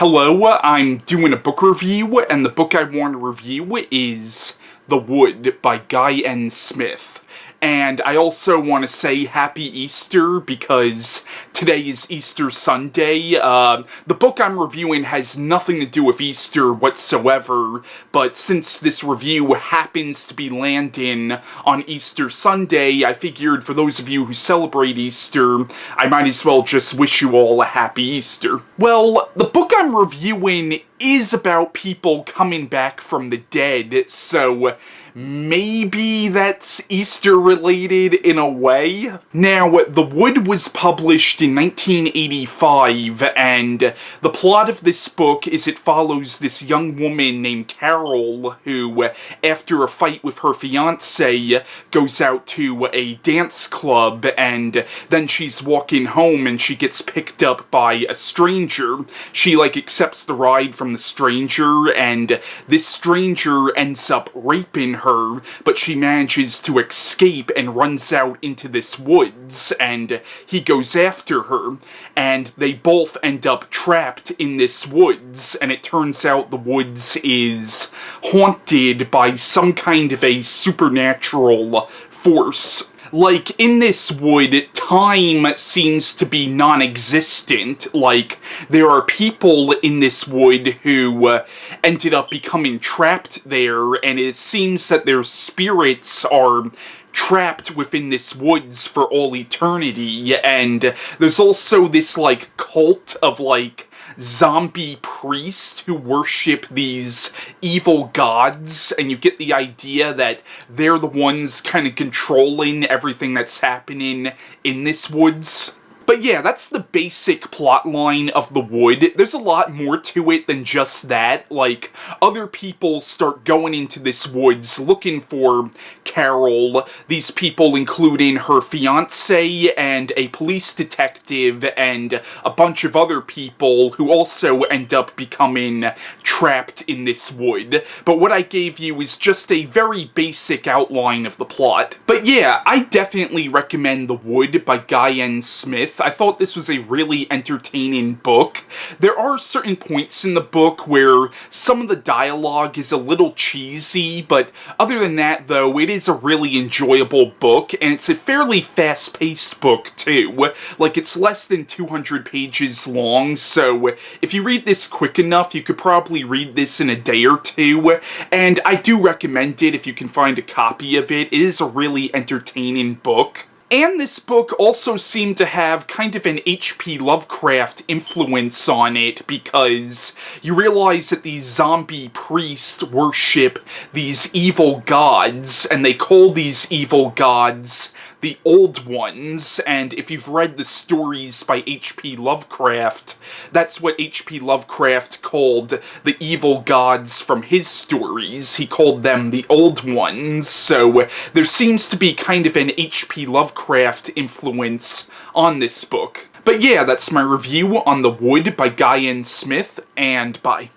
Hello, I'm doing a book review, and the book I want to review is The Wood by Guy N. Smith. And I also want to say Happy Easter, because today is Easter Sunday. The book I'm reviewing has nothing to do with Easter whatsoever, but since this review happens to be landing on Easter Sunday, I figured for those of you who celebrate Easter, I might as well just wish you all a Happy Easter. Well, the book I'm reviewing is about people coming back from the dead, so maybe that's Easter related in a way. Now, The Wood was published in 1985, and the plot of this book is it follows this young woman named Carol who, after a fight with her fiancé, goes out to a dance club, and then she's walking home and she gets picked up by a stranger. She, accepts the ride from the stranger, and this stranger ends up raping her, but she manages to escape and runs out into this woods, and he goes after her, and they both end up trapped in this woods, and it turns out the woods is haunted by some kind of a supernatural force. In this wood, time seems to be non-existent. There are people in this wood who ended up becoming trapped there, and it seems that their spirits are trapped within this woods for all eternity, and there's also this, cult of, zombie priests who worship these evil gods, and you get the idea that they're the ones kind of controlling everything that's happening in this woods. But yeah, that's the basic plot line of The Wood. There's a lot more to it than just that. Other people start going into this woods looking for Carol. These people including her fiancé and a police detective and a bunch of other people who also end up becoming trapped in this wood. But what I gave you is just a very basic outline of the plot. But yeah, I definitely recommend The Wood by Guy N. Smith. I thought this was a really entertaining book. There are certain points in the book where some of the dialogue is a little cheesy, but other than that, though, it is a really enjoyable book, and it's a fairly fast-paced book, too. It's less than 200 pages long, so if you read this quick enough, you could probably read this in a day or two, and I do recommend it if you can find a copy of it. It is a really entertaining book. And this book also seemed to have kind of an H.P. Lovecraft influence on it, because you realize that these zombie priests worship these evil gods, and they call these evil gods the Old Ones, and if you've read the stories by H.P. Lovecraft, that's what H.P. Lovecraft called the evil gods from his stories. He called them the Old Ones, so there seems to be kind of an H.P. Lovecraft influence on this book. But yeah, that's my review on The Wood by Guy N. Smith, and bye.